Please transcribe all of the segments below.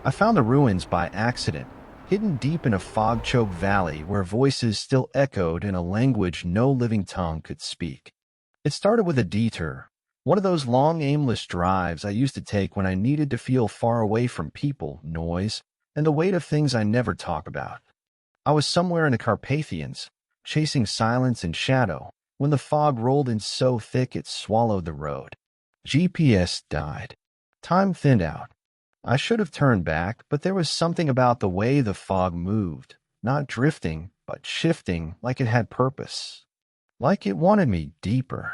I found the ruins by accident, hidden deep in a fog-choked valley where voices still echoed in a language no living tongue could speak. It started with a detour, one of those long, aimless drives I used to take when I needed to feel far away from people, noise, and the weight of things I never talk about. I was somewhere in the Carpathians, chasing silence and shadow, when the fog rolled in so thick it swallowed the road. GPS died. Time thinned out. I should have turned back, but there was something about the way the fog moved, not drifting, but shifting like it had purpose, like it wanted me deeper.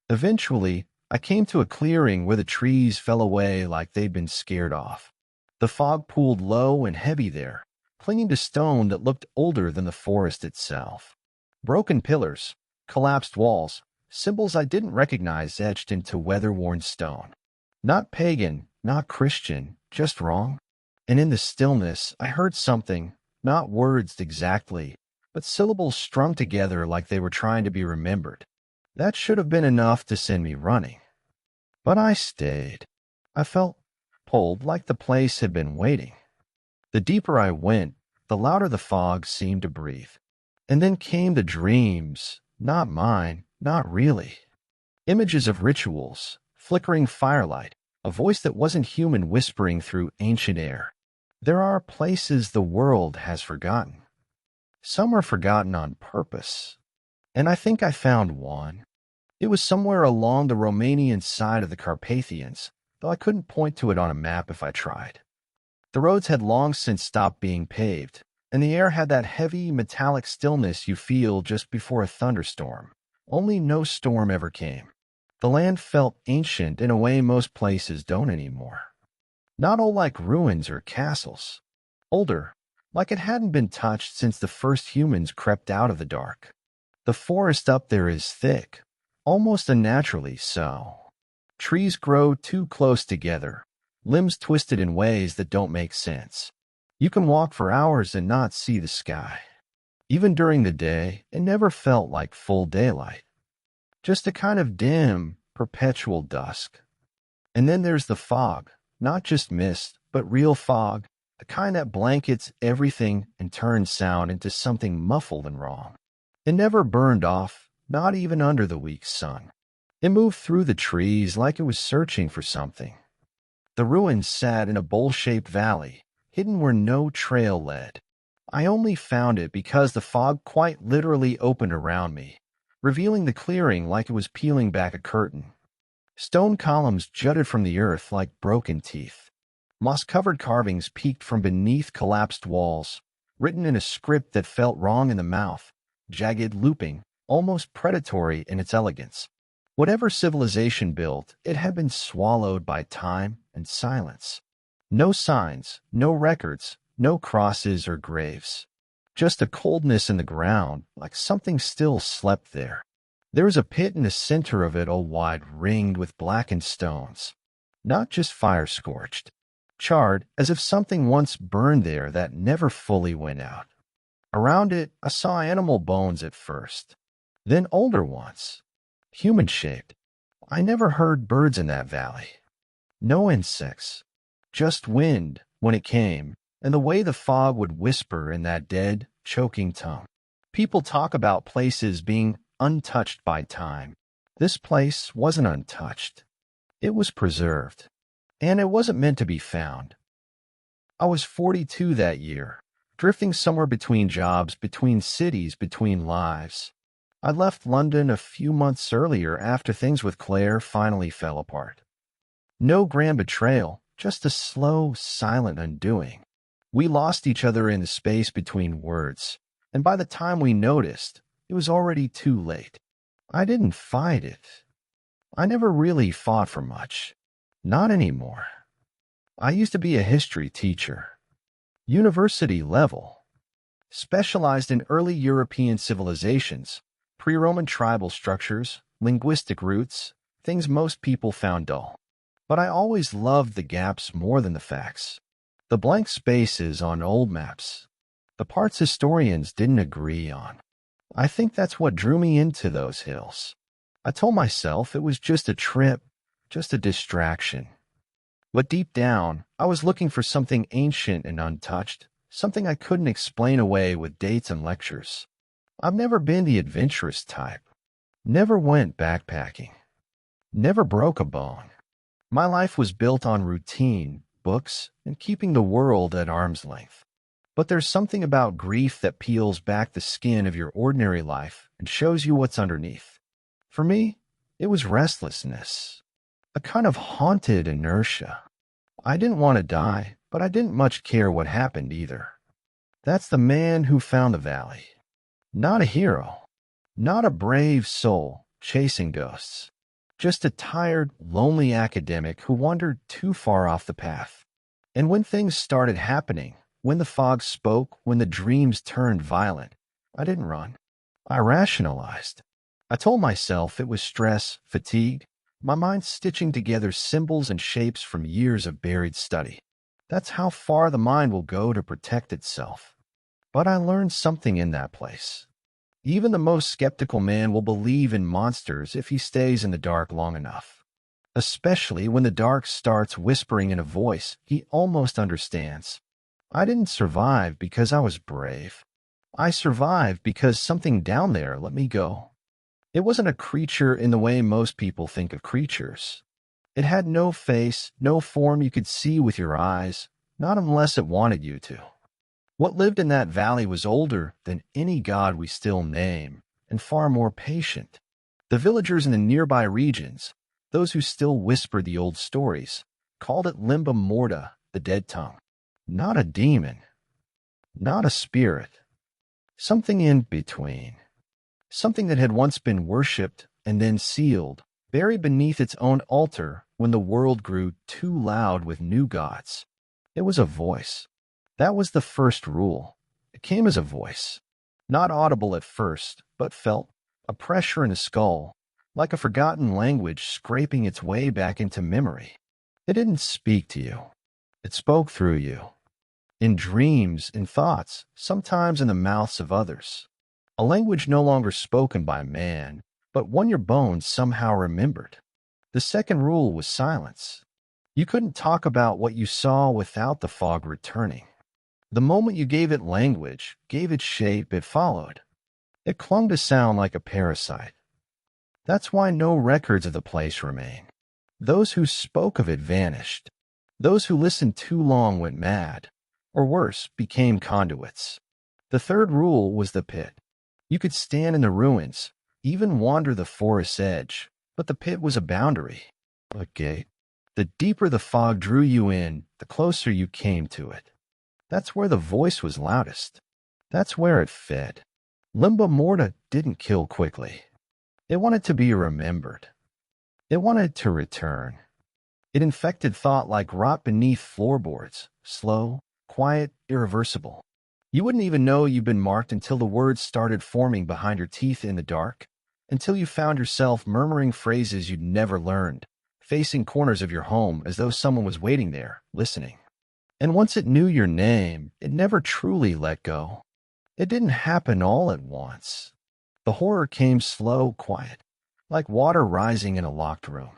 Eventually, I came to a clearing where the trees fell away like they'd been scared off. The fog pooled low and heavy there, clinging to stone that looked older than the forest itself. Broken pillars, collapsed walls, symbols I didn't recognize etched into weather-worn stone. Not pagan, not Christian, just wrong. And in the stillness, I heard something, not words exactly, but syllables strung together like they were trying to be remembered. That should have been enough to send me running. But I stayed. I felt pulled like the place had been waiting. The deeper I went, the louder the fog seemed to breathe. And then came the dreams, not mine, not really. Images of rituals, flickering firelight, a voice that wasn't human whispering through ancient air. There are places the world has forgotten. Some are forgotten on purpose. And I think I found one. It was somewhere along the Romanian side of the Carpathians, though I couldn't point to it on a map if I tried. The roads had long since stopped being paved, and the air had that heavy, metallic stillness you feel just before a thunderstorm. Only no storm ever came. The land felt ancient in a way most places don't anymore. Not old like ruins or castles. Older, like it hadn't been touched since the first humans crept out of the dark. The forest up there is thick, almost unnaturally so. Trees grow too close together, limbs twisted in ways that don't make sense. You can walk for hours and not see the sky. Even during the day, it never felt like full daylight. Just a kind of dim, perpetual dusk. And then there's the fog, not just mist, but real fog, the kind that blankets everything and turns sound into something muffled and wrong. It never burned off, not even under the weak sun. It moved through the trees like it was searching for something. The ruins sat in a bowl-shaped valley, hidden where no trail led. I only found it because the fog quite literally opened around me, revealing the clearing like it was peeling back a curtain. Stone columns jutted from the earth like broken teeth. Moss-covered carvings peeked from beneath collapsed walls, written in a script that felt wrong in the mouth, jagged, looping, almost predatory in its elegance. Whatever civilization built, it had been swallowed by time and silence. No signs, no records, no crosses or graves. Just a coldness in the ground, like something still slept there. There was a pit in the center of it, all wide, ringed with blackened stones. Not just fire-scorched. Charred, as if something once burned there that never fully went out. Around it, I saw animal bones at first. Then older ones. Human-shaped. I never heard birds in that valley. No insects. Just wind, when it came, and the way the fog would whisper in that dead, choking tongue. People talk about places being untouched by time. This place wasn't untouched. It was preserved. And it wasn't meant to be found. I was 42 that year, drifting somewhere between jobs, between cities, between lives. I left London a few months earlier after things with Claire finally fell apart. No grand betrayal, just a slow, silent undoing. We lost each other in the space between words, and by the time we noticed, it was already too late. I didn't fight it. I never really fought for much. Not anymore. I used to be a history teacher. University level. Specialized in early European civilizations, pre-Roman tribal structures, linguistic roots, things most people found dull. But I always loved the gaps more than the facts. The blank spaces on old maps. The parts historians didn't agree on. I think that's what drew me into those hills. I told myself it was just a trip, just a distraction. But deep down, I was looking for something ancient and untouched, something I couldn't explain away with dates and lectures. I've never been the adventurous type, never went backpacking, never broke a bone. My life was built on routine, books, and keeping the world at arm's length. But there's something about grief that peels back the skin of your ordinary life and shows you what's underneath. For me, it was restlessness, a kind of haunted inertia. I didn't want to die, but I didn't much care what happened either. That's the man who found the valley. Not a hero, not a brave soul chasing ghosts. Just a tired, lonely academic who wandered too far off the path. And when things started happening, when the fog spoke, when the dreams turned violent, I didn't run. I rationalized. I told myself it was stress, fatigue, my mind stitching together symbols and shapes from years of buried study. That's how far the mind will go to protect itself. But I learned something in that place. Even the most skeptical man will believe in monsters if he stays in the dark long enough. Especially when the dark starts whispering in a voice he almost understands. I didn't survive because I was brave. I survived because something down there let me go. It wasn't a creature in the way most people think of creatures. It had no face, no form you could see with your eyes, not unless it wanted you to. What lived in that valley was older than any god we still name, and far more patient. The villagers in the nearby regions, those who still whispered the old stories, called it limba morta, the dead tongue. Not a demon, not a spirit, something in between. Something that had once been worshipped and then sealed, buried beneath its own altar when the world grew too loud with new gods. It was a voice. That was the first rule. It came as a voice. Not audible at first, but felt, a pressure in the skull, like a forgotten language scraping its way back into memory. It didn't speak to you. It spoke through you. In dreams, in thoughts, sometimes in the mouths of others. A language no longer spoken by man, but one your bones somehow remembered. The second rule was silence. You couldn't talk about what you saw without the fog returning. The moment you gave it language, gave it shape, it followed. It clung to sound like a parasite. That's why no records of the place remain. Those who spoke of it vanished. Those who listened too long went mad, or worse, became conduits. The third rule was the pit. You could stand in the ruins, even wander the forest's edge, but the pit was a boundary, a gate. The deeper the fog drew you in, the closer you came to it. That's where the voice was loudest. That's where it fed. Limba Morta didn't kill quickly. It wanted to be remembered. It wanted to return. It infected thought like rot beneath floorboards, slow, quiet, irreversible. You wouldn't even know you'd been marked until the words started forming behind your teeth in the dark, until you found yourself murmuring phrases you'd never learned, facing corners of your home as though someone was waiting there, listening. And once it knew your name, it never truly let go. It didn't happen all at once. The horror came slow, quiet, like water rising in a locked room.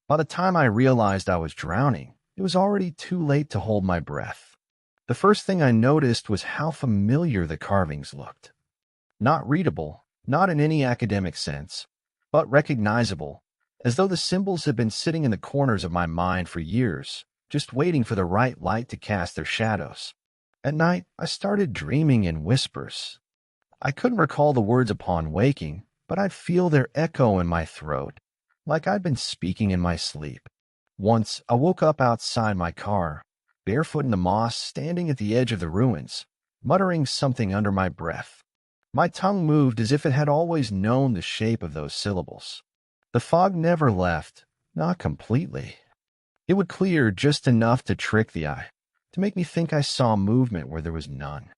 By the time I realized I was drowning, it was already too late to hold my breath. The first thing I noticed was how familiar the carvings looked. Not readable, not in any academic sense, but recognizable, as though the symbols had been sitting in the corners of my mind for years, just waiting for the right light to cast their shadows. At night, I started dreaming in whispers. I couldn't recall the words upon waking, but I'd feel their echo in my throat, like I'd been speaking in my sleep. Once, I woke up outside my car, barefoot in the moss, standing at the edge of the ruins, muttering something under my breath. My tongue moved as if it had always known the shape of those syllables. The fog never left, not completely. It would clear just enough to trick the eye, to make me think I saw movement where there was none.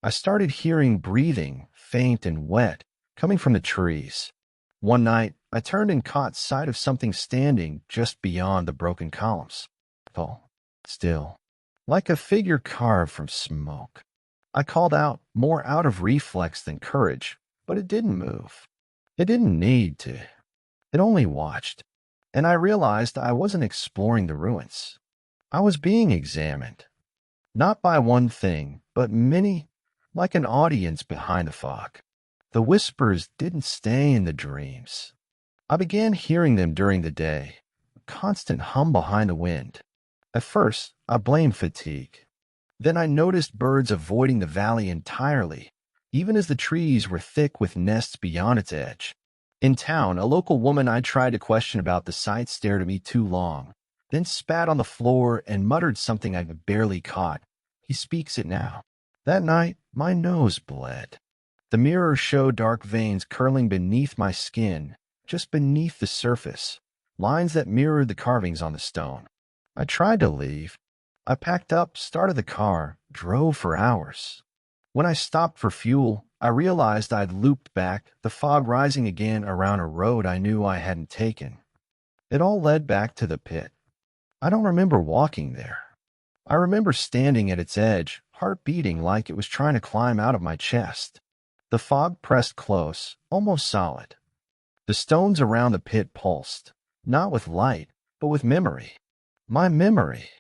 I started hearing breathing, faint and wet, coming from the trees. One night, I turned and caught sight of something standing just beyond the broken columns. Tall, still, like a figure carved from smoke. I called out, more out of reflex than courage, but it didn't move. It didn't need to. It only watched. And I realized I wasn't exploring the ruins. I was being examined, not by one thing, but many, like an audience behind the fog. The whispers didn't stay in the dreams. I began hearing them during the day, a constant hum behind the wind. At first, I blamed fatigue. Then I noticed birds avoiding the valley entirely, even as the trees were thick with nests beyond its edge. In town, a local woman I tried to question about the sight stared at me too long, then spat on the floor and muttered something I barely caught. He speaks it now. That night, my nose bled. The mirror showed dark veins curling beneath my skin, just beneath the surface, lines that mirrored the carvings on the stone. I tried to leave. I packed up, started the car, drove for hours. When I stopped for fuel, I realized I'd looped back, the fog rising again around a road I knew I hadn't taken. It all led back to the pit. I don't remember walking there. I remember standing at its edge, heart beating like it was trying to climb out of my chest. The fog pressed close, almost solid. The stones around the pit pulsed, not with light, but with memory. My memory.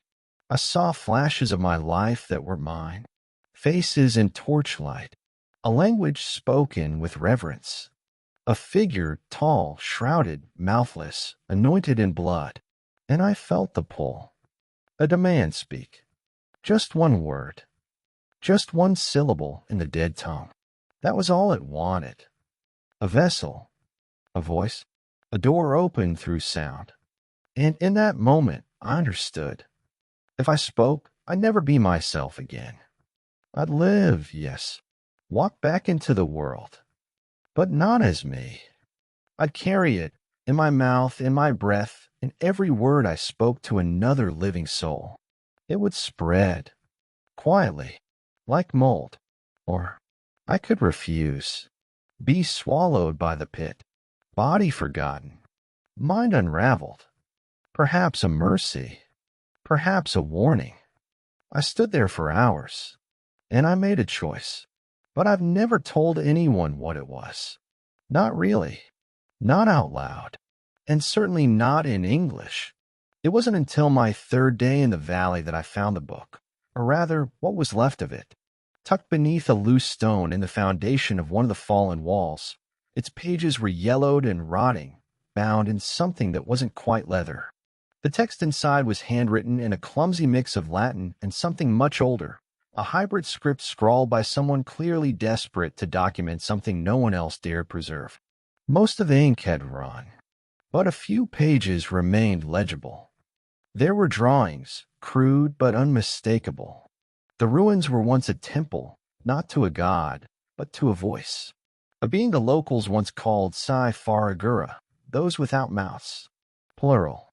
I saw flashes of my life that were mine, faces in torchlight, a language spoken with reverence, a figure tall, shrouded, mouthless, anointed in blood, and I felt the pull. A demand speak. Just one word. Just one syllable in the dead tongue. That was all it wanted. A vessel. A voice. A door opened through sound. And in that moment, I understood. If I spoke, I'd never be myself again. I'd live, yes, walk back into the world, but not as me. I'd carry it in my mouth, in my breath, in every word I spoke to another living soul. It would spread, quietly, like mold, or I could refuse, be swallowed by the pit, body forgotten, mind unraveled, perhaps a mercy, perhaps a warning. I stood there for hours, and I made a choice, but I've never told anyone what it was. Not really, not out loud, and certainly not in English. It wasn't until my third day in the valley that I found the book, or rather, what was left of it, tucked beneath a loose stone in the foundation of one of the fallen walls. Its pages were yellowed and rotting, bound in something that wasn't quite leather. The text inside was handwritten in a clumsy mix of Latin and something much older, a hybrid script scrawled by someone clearly desperate to document something no one else dared preserve. Most of the ink had run, but a few pages remained legible. There were drawings, crude but unmistakable. The ruins were once a temple, not to a god, but to a voice, a being the locals once called Sai Faragura, those without mouths, plural.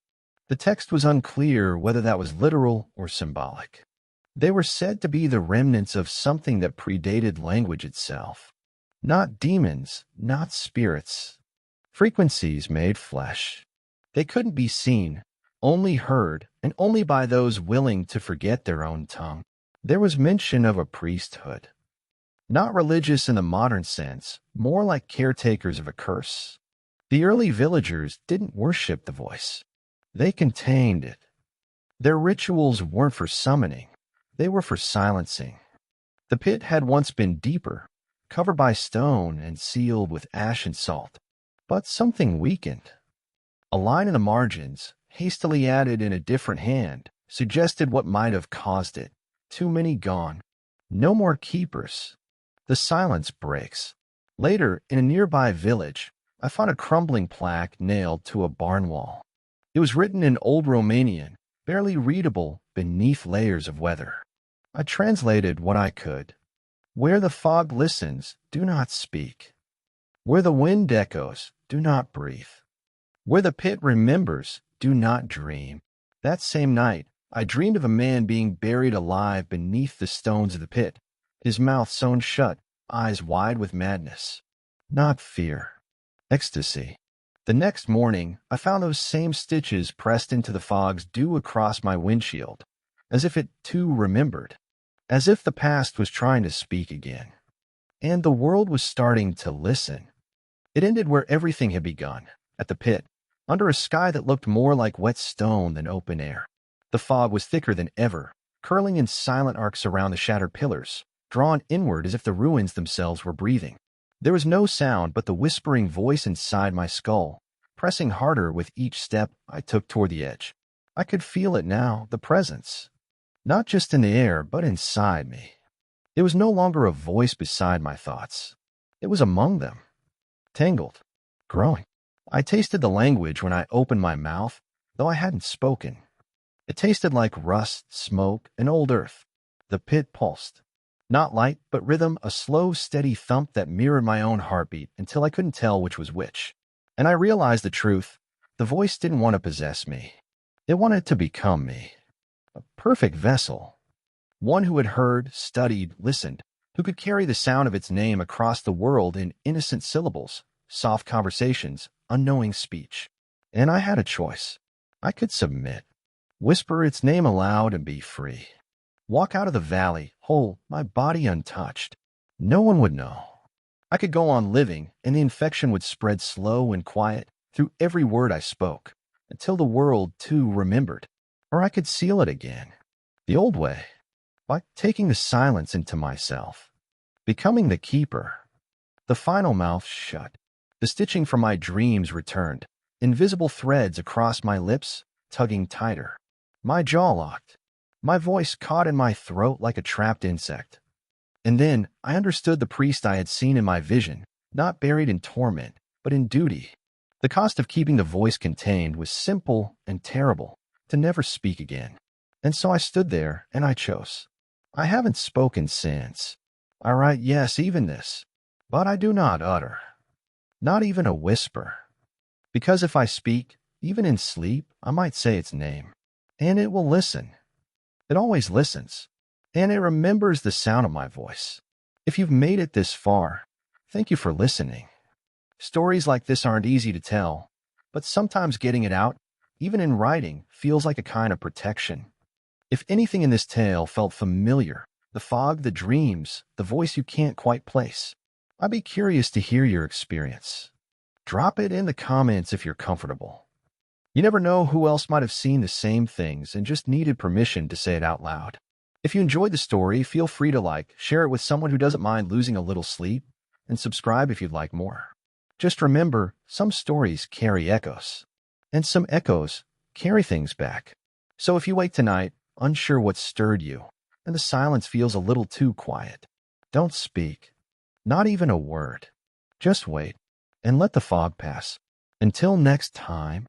The text was unclear whether that was literal or symbolic. They were said to be the remnants of something that predated language itself. Not demons, not spirits. Frequencies made flesh. They couldn't be seen, only heard, and only by those willing to forget their own tongue. There was mention of a priesthood. Not religious in the modern sense, more like caretakers of a curse. The early villagers didn't worship the voice. They contained it. Their rituals weren't for summoning. They were for silencing. The pit had once been deeper, covered by stone and sealed with ash and salt. But something weakened. A line in the margins, hastily added in a different hand, suggested what might have caused it. Too many gone. No more keepers. The silence breaks. Later, in a nearby village, I found a crumbling plaque nailed to a barn wall. It was written in Old Romanian, barely readable beneath layers of weather. I translated what I could. Where the fog listens, do not speak. Where the wind echoes, do not breathe. Where the pit remembers, do not dream. That same night, I dreamed of a man being buried alive beneath the stones of the pit, his mouth sewn shut, eyes wide with madness. Not fear. Ecstasy. The next morning, I found those same stitches pressed into the fog's dew across my windshield, as if it, too, remembered, as if the past was trying to speak again. And the world was starting to listen. It ended where everything had begun, at the pit, under a sky that looked more like wet stone than open air. The fog was thicker than ever, curling in silent arcs around the shattered pillars, drawn inward as if the ruins themselves were breathing. There was no sound but the whispering voice inside my skull, pressing harder with each step I took toward the edge. I could feel it now, the presence, not just in the air, but inside me. It was no longer a voice beside my thoughts. It was among them, tangled, growing. I tasted the language when I opened my mouth, though I hadn't spoken. It tasted like rust, smoke, and old earth. The pit pulsed. Not light, but rhythm, a slow, steady thump that mirrored my own heartbeat until I couldn't tell which was which. And I realized the truth. The voice didn't want to possess me. It wanted to become me. A perfect vessel. One who had heard, studied, listened, who could carry the sound of its name across the world in innocent syllables, soft conversations, unknowing speech. And I had a choice. I could submit, whisper its name aloud and be free. Walk out of the valley, whole, my body untouched. No one would know. I could go on living, and the infection would spread slow and quiet through every word I spoke, until the world, too, remembered. Or I could seal it again, the old way, by taking the silence into myself, becoming the keeper. The final mouth shut. The stitching from my dreams returned, invisible threads across my lips, tugging tighter. My jaw locked. My voice caught in my throat like a trapped insect. And then I understood the priest I had seen in my vision, not buried in torment, but in duty. The cost of keeping the voice contained was simple and terrible, to never speak again. And so I stood there, and I chose. I haven't spoken since. I write, yes, even this, but I do not utter. Not even a whisper. Because if I speak, even in sleep, I might say its name. And it will listen. It always listens. And it remembers the sound of my voice. If you've made it this far, thank you for listening. Stories like this aren't easy to tell, but sometimes getting it out, even in writing, feels like a kind of protection. If anything in this tale felt familiar, the fog, the dreams, the voice you can't quite place, I'd be curious to hear your experience. Drop it in the comments if you're comfortable. You never know who else might have seen the same things and just needed permission to say it out loud. If you enjoyed the story, feel free to share it with someone who doesn't mind losing a little sleep, and subscribe if you'd like more. Just remember, some stories carry echoes, and some echoes carry things back. So if you wake tonight, unsure what stirred you, and the silence feels a little too quiet, don't speak. Not even a word. Just wait, and let the fog pass. Until next time.